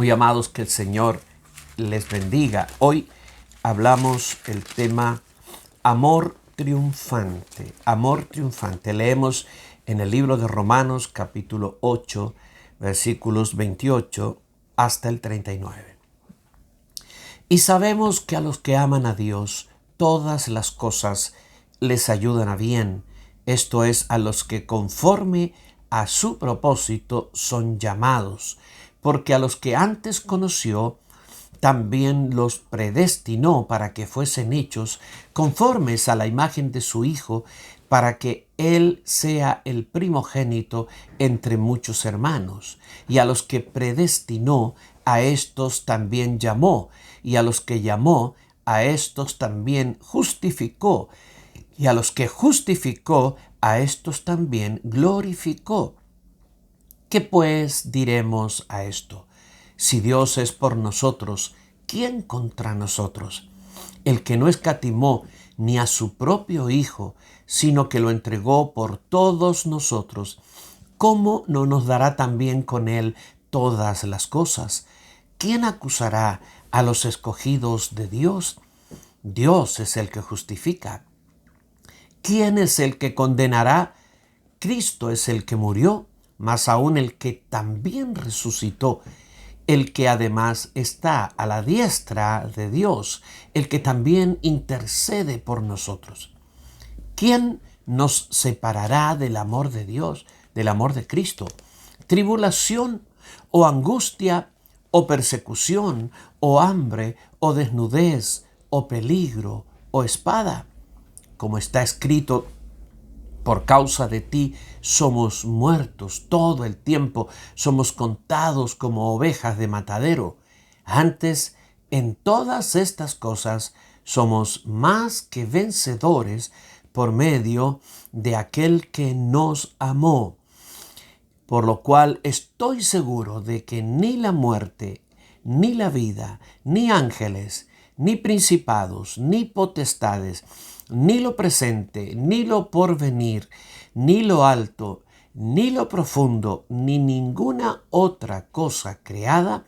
Muy amados, que el Señor les bendiga. Hoy hablamos el tema amor triunfante. Amor triunfante. Leemos en el libro de Romanos capítulo 8, versículos 28 hasta el 39. Y sabemos que a los que aman a Dios, todas las cosas les ayudan a bien. Esto es, a los que conforme a su propósito son llamados. Porque a los que antes conoció, también los predestinó para que fuesen hechos conformes a la imagen de su Hijo, para que Él sea el primogénito entre muchos hermanos. Y a los que predestinó, a estos también llamó. Y a los que llamó, a estos también justificó. Y a los que justificó, a estos también glorificó. ¿Qué pues diremos a esto? Si Dios es por nosotros, ¿quién contra nosotros? El que no escatimó ni a su propio Hijo, sino que lo entregó por todos nosotros, ¿cómo no nos dará también con Él todas las cosas? ¿Quién acusará a los escogidos de Dios? Dios es el que justifica. ¿Quién es el que condenará? Cristo es el que murió, más aún el que también resucitó, el que además está a la diestra de Dios, el que también intercede por nosotros. ¿Quién nos separará del amor de Dios, del amor de Cristo? ¿Tribulación o angustia o persecución o hambre o desnudez o peligro o espada? Como está escrito: por causa de ti somos muertos todo el tiempo, somos contados como ovejas de matadero. Antes, en todas estas cosas, somos más que vencedores por medio de aquel que nos amó. Por lo cual estoy seguro de que ni la muerte, ni la vida, ni ángeles, ni principados, ni potestades, ni lo presente, ni lo porvenir, ni lo alto, ni lo profundo, ni ninguna otra cosa creada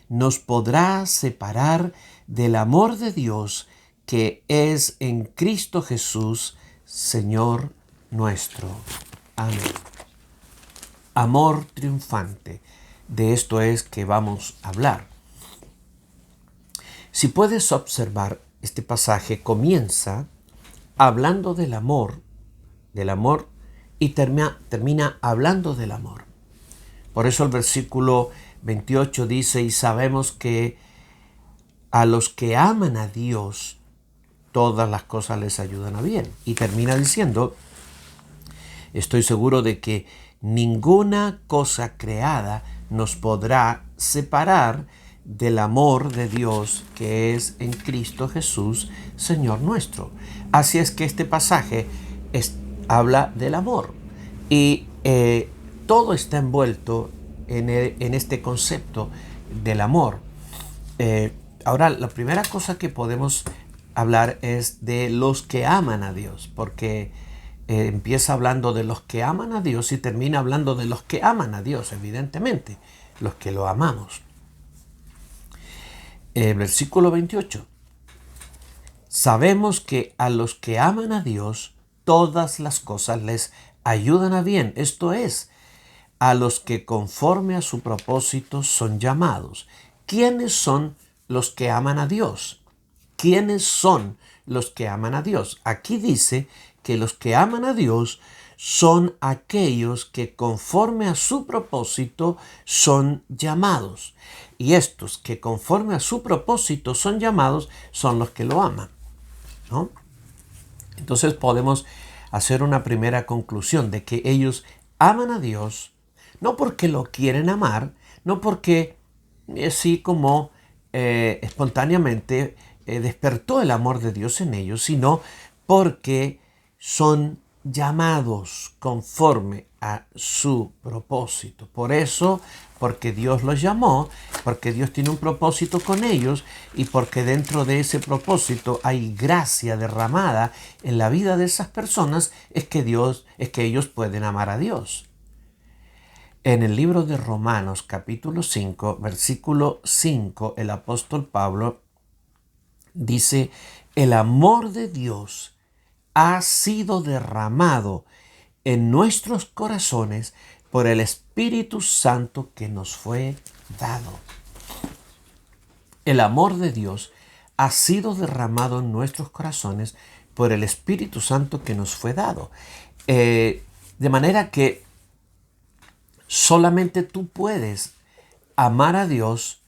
nos podrá separar del amor de Dios que es en Cristo Jesús, Señor nuestro. Amén. Amor triunfante. De esto es que vamos a hablar. Si puedes observar, este pasaje comienza hablando del amor y termina hablando del amor. Por eso el versículo 28 dice: y sabemos que a los que aman a Dios, todas las cosas les ayudan a bien. Y termina diciendo: estoy seguro de que ninguna cosa creada nos podrá separar del amor de Dios que es en Cristo Jesús, Señor nuestro. Así es que este pasaje habla del amor y todo está envuelto en este concepto del amor. Ahora, la primera cosa que podemos hablar es de los que aman a Dios, porque empieza hablando de los que aman a Dios y termina hablando de los que aman a Dios, evidentemente, los que lo amamos. Versículo 28. Sabemos que a los que aman a Dios, todas las cosas les ayudan a bien. Esto es, a los que conforme a su propósito son llamados. ¿Quiénes son los que aman a Dios? ¿Quiénes son los que aman a Dios? Aquí dice que los que aman a Dios son aquellos que conforme a su propósito son llamados. Y estos que conforme a su propósito son llamados son los que lo aman, ¿no? Entonces podemos hacer una primera conclusión de que ellos aman a Dios no porque lo quieren amar, no porque así como espontáneamente despertó el amor de Dios en ellos, sino porque son llamados conforme a su propósito. Por eso, porque Dios los llamó, porque Dios tiene un propósito con ellos y porque dentro de ese propósito hay gracia derramada en la vida de esas personas, es que ellos pueden amar a Dios. En el libro de Romanos, capítulo 5, versículo 5, el apóstol Pablo dice, el amor de Dios ha sido derramado en nuestros corazones por el Espíritu Santo que nos fue dado. El amor de Dios ha sido derramado en nuestros corazones por el Espíritu Santo que nos fue dado. De manera que solamente tú puedes amar a Dios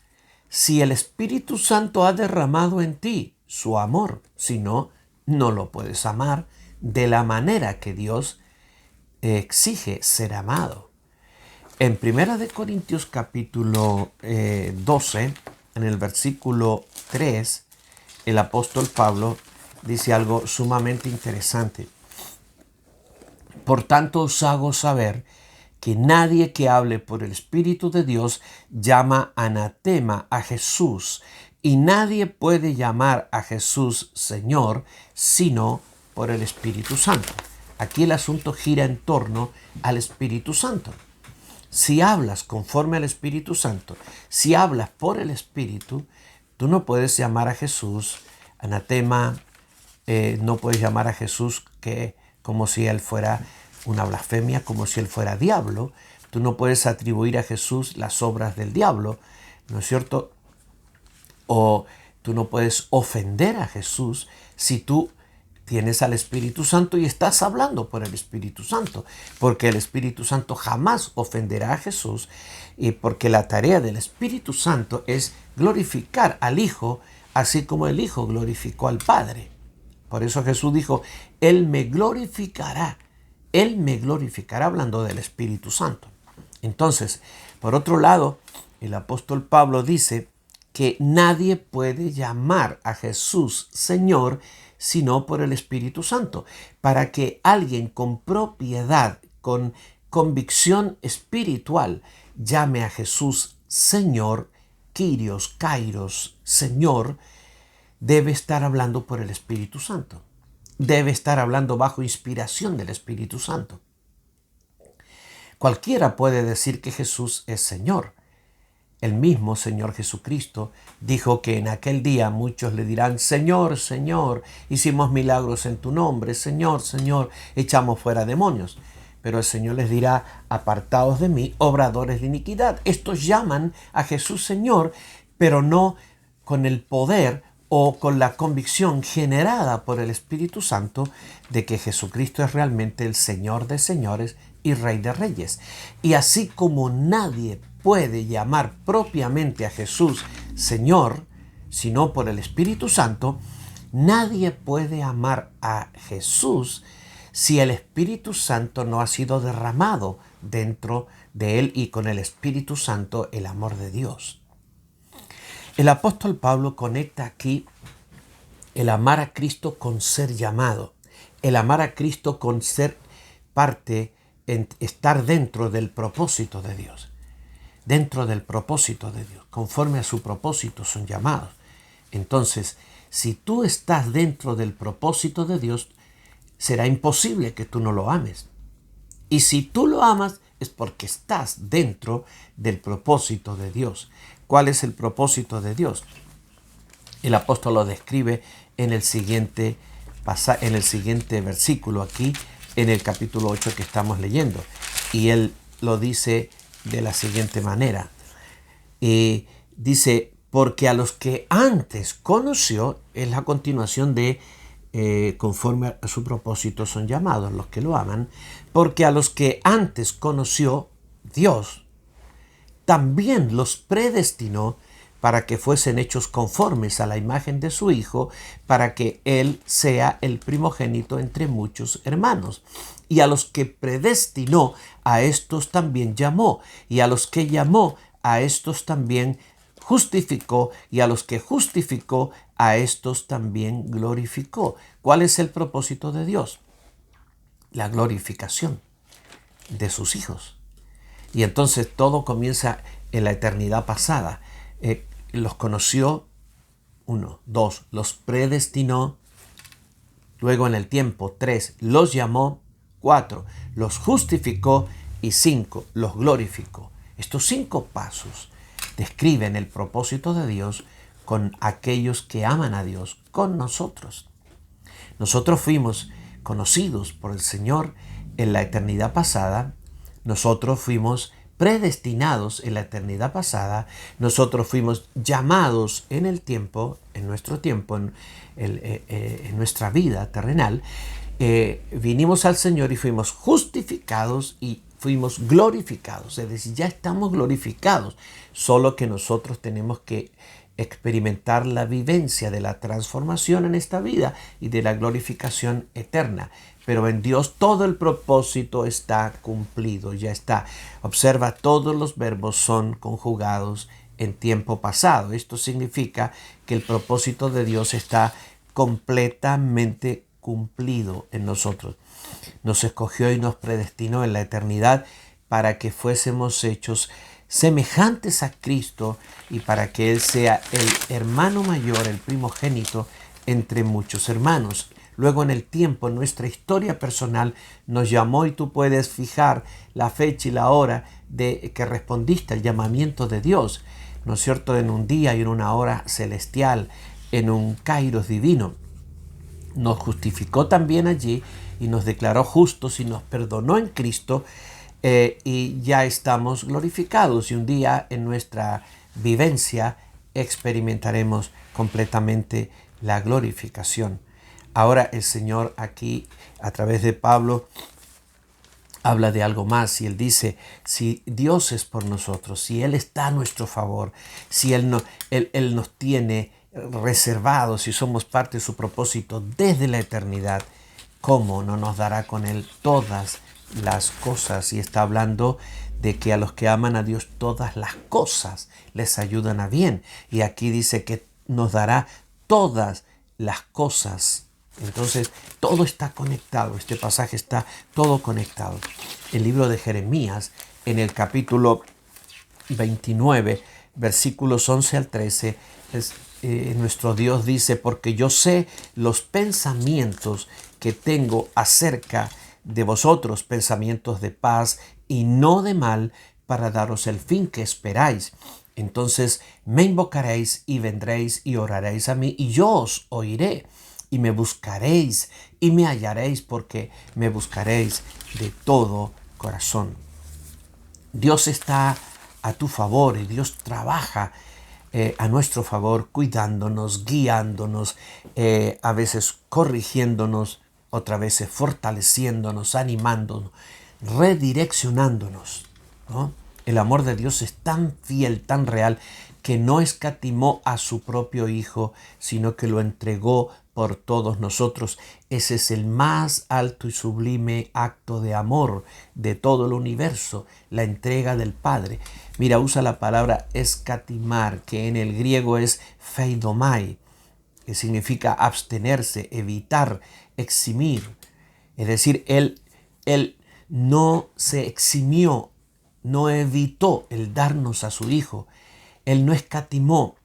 si el Espíritu Santo ha derramado en ti su amor. Si no, no lo puedes amar de la manera que Dios exige ser amado. En 1 Corintios capítulo 12, en el versículo 3, el apóstol Pablo dice algo sumamente interesante. Por tanto os hago saber que nadie que hable por el Espíritu de Dios llama anatema a Jesús, y nadie puede llamar a Jesús Señor sino por el Espíritu Santo. Aquí el asunto gira en torno al Espíritu Santo. Si hablas conforme al Espíritu Santo, si hablas por el Espíritu, tú no puedes llamar a Jesús anatema, no puedes llamar a Jesús como si Él fuera una blasfemia, como si Él fuera diablo. Tú no puedes atribuir a Jesús las obras del diablo, ¿no es cierto? O tú no puedes ofender a Jesús si tú tienes al Espíritu Santo y estás hablando por el Espíritu Santo, porque el Espíritu Santo jamás ofenderá a Jesús, y porque la tarea del Espíritu Santo es glorificar al Hijo, así como el Hijo glorificó al Padre. Por eso Jesús dijo, Él me glorificará hablando del Espíritu Santo. Entonces, por otro lado, el apóstol Pablo dice que nadie puede llamar a Jesús Señor sino por el Espíritu Santo. Para que alguien con propiedad, con convicción espiritual, llame a Jesús Señor, Kyrios, Kairos, Señor, debe estar hablando por el Espíritu Santo. Debe estar hablando bajo inspiración del Espíritu Santo. Cualquiera puede decir que Jesús es Señor. El mismo Señor Jesucristo dijo que en aquel día muchos le dirán, Señor, Señor, hicimos milagros en tu nombre, Señor, Señor, echamos fuera demonios. Pero el Señor les dirá, apartaos de mí, obradores de iniquidad. Estos llaman a Jesús Señor, pero no con el poder o con la convicción generada por el Espíritu Santo de que Jesucristo es realmente el Señor de señores y Rey de reyes. Y así como nadie puede llamar propiamente a Jesús Señor, sino por el Espíritu Santo, nadie puede amar a Jesús si el Espíritu Santo no ha sido derramado dentro de él y con el Espíritu Santo el amor de Dios. El apóstol Pablo conecta aquí el amar a Cristo con ser llamado, el amar a Cristo con ser parte, estar dentro del propósito de Dios. Dentro del propósito de Dios, conforme a su propósito son llamados. Entonces, si tú estás dentro del propósito de Dios, será imposible que tú no lo ames. Y si tú lo amas, es porque estás dentro del propósito de Dios. ¿Cuál es el propósito de Dios? El apóstol lo describe en el siguiente versículo aquí, en el capítulo 8 que estamos leyendo. Y él lo dice de la siguiente manera. Dice, porque a los que antes conoció, es la continuación de conforme a su propósito son llamados los que lo aman, porque a los que antes conoció Dios, también los predestinó para que fuesen hechos conformes a la imagen de su Hijo, para que Él sea el primogénito entre muchos hermanos. Y a los que predestinó, a estos también llamó, y a los que llamó, a estos también justificó, y a los que justificó, a estos también glorificó. ¿Cuál es el propósito de Dios? La glorificación de sus hijos. Y entonces todo comienza en la eternidad pasada. Los conoció, 1, 2, los predestinó, luego en el tiempo, 3, los llamó, 4, los justificó y 5 los glorificó. Estos 5 pasos describen el propósito de Dios con aquellos que aman a Dios, con nosotros. Nosotros fuimos conocidos por el Señor en la eternidad pasada. Nosotros fuimos predestinados en la eternidad pasada. Nosotros fuimos llamados en el tiempo, en nuestro tiempo, en nuestra vida terrenal. Vinimos al Señor y fuimos justificados y fuimos glorificados. Es decir, ya estamos glorificados. Solo que nosotros tenemos que experimentar la vivencia de la transformación en esta vida y de la glorificación eterna. Pero en Dios todo el propósito está cumplido, ya está. Observa, todos los verbos son conjugados en tiempo pasado. Esto significa que el propósito de Dios está completamente cumplido en nosotros. Nos escogió y nos predestinó en la eternidad para que fuésemos hechos semejantes a Cristo y para que Él sea el hermano mayor, el primogénito entre muchos hermanos. Luego en el tiempo, en nuestra historia personal, nos llamó y tú puedes fijar la fecha y la hora de que respondiste al llamamiento de Dios, ¿no es cierto? En un día y en una hora celestial, en un kairos divino. Nos justificó también allí y nos declaró justos y nos perdonó en Cristo. Y ya estamos glorificados y un día en nuestra vivencia experimentaremos completamente la glorificación. Ahora el Señor aquí a través de Pablo habla de algo más y él dice, si Dios es por nosotros, si Él está a nuestro favor, si Él nos tiene reservados, si somos parte de su propósito desde la eternidad, ¿cómo no nos dará con Él todas las cosas? Y está hablando de que a los que aman a Dios todas las cosas les ayudan a bien. Y aquí dice que nos dará todas las cosas. Entonces todo está conectado, este pasaje está todo conectado. El libro de Jeremías, en el capítulo 29, versículos 11 al 13, nuestro Dios dice, porque yo sé los pensamientos que tengo acerca de vosotros, pensamientos de paz y no de mal, para daros el fin que esperáis. Entonces me invocaréis y vendréis y oraréis a mí y yo os oiré. Y me buscaréis y me hallaréis, porque me buscaréis de todo corazón. Dios está a tu favor y Dios trabaja a nuestro favor, cuidándonos, guiándonos, a veces corrigiéndonos, otras veces fortaleciéndonos, animándonos, redireccionándonos, ¿no? El amor de Dios es tan fiel, tan real, que no escatimó a su propio Hijo, sino que lo entregó por todos nosotros. Ese es el más alto y sublime acto de amor de todo el universo, la entrega del Padre. Mira, usa la palabra escatimar, que en el griego es pheidomai, que significa abstenerse, evitar, eximir. Es decir, él no se eximió, no evitó el darnos a su Hijo. Él no escatimó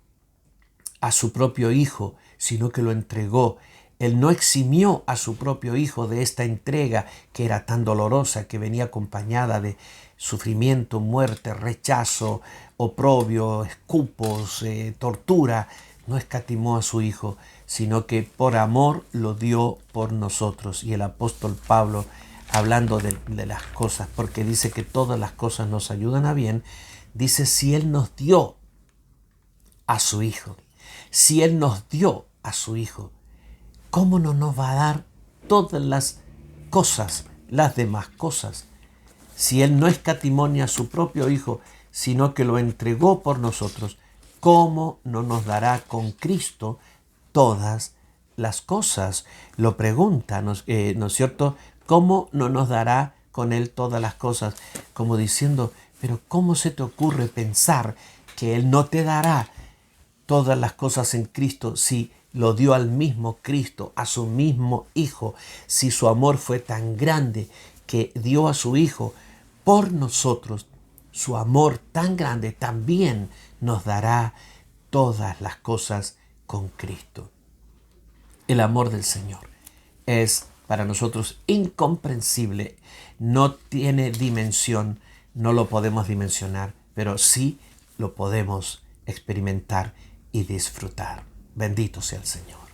a su propio Hijo, sino que lo entregó. Él no eximió a su propio Hijo de esta entrega que era tan dolorosa, que venía acompañada de sufrimiento, muerte, rechazo, oprobio, escupos, tortura. No escatimó a su Hijo, sino que por amor lo dio por nosotros. Y el apóstol Pablo, hablando de las cosas, porque dice que todas las cosas nos ayudan a bien, dice, si Él nos dio a su Hijo, si Él nos dio a su Hijo, ¿cómo no nos va a dar todas las cosas, las demás cosas? Si Él no escatimó a su propio Hijo, sino que lo entregó por nosotros, ¿cómo no nos dará con Cristo todas las cosas? Lo pregunta, ¿no es cierto? ¿Cómo no nos dará con Él todas las cosas? Como diciendo, pero ¿cómo se te ocurre pensar que Él no te dará todas las cosas en Cristo si lo dio al mismo Cristo, a su mismo Hijo? Si su amor fue tan grande que dio a su Hijo por nosotros, su amor tan grande también nos dará todas las cosas con Cristo. El amor del Señor es para nosotros incomprensible, no tiene dimensión, no lo podemos dimensionar, pero sí lo podemos experimentar y disfrutar. Bendito sea el Señor.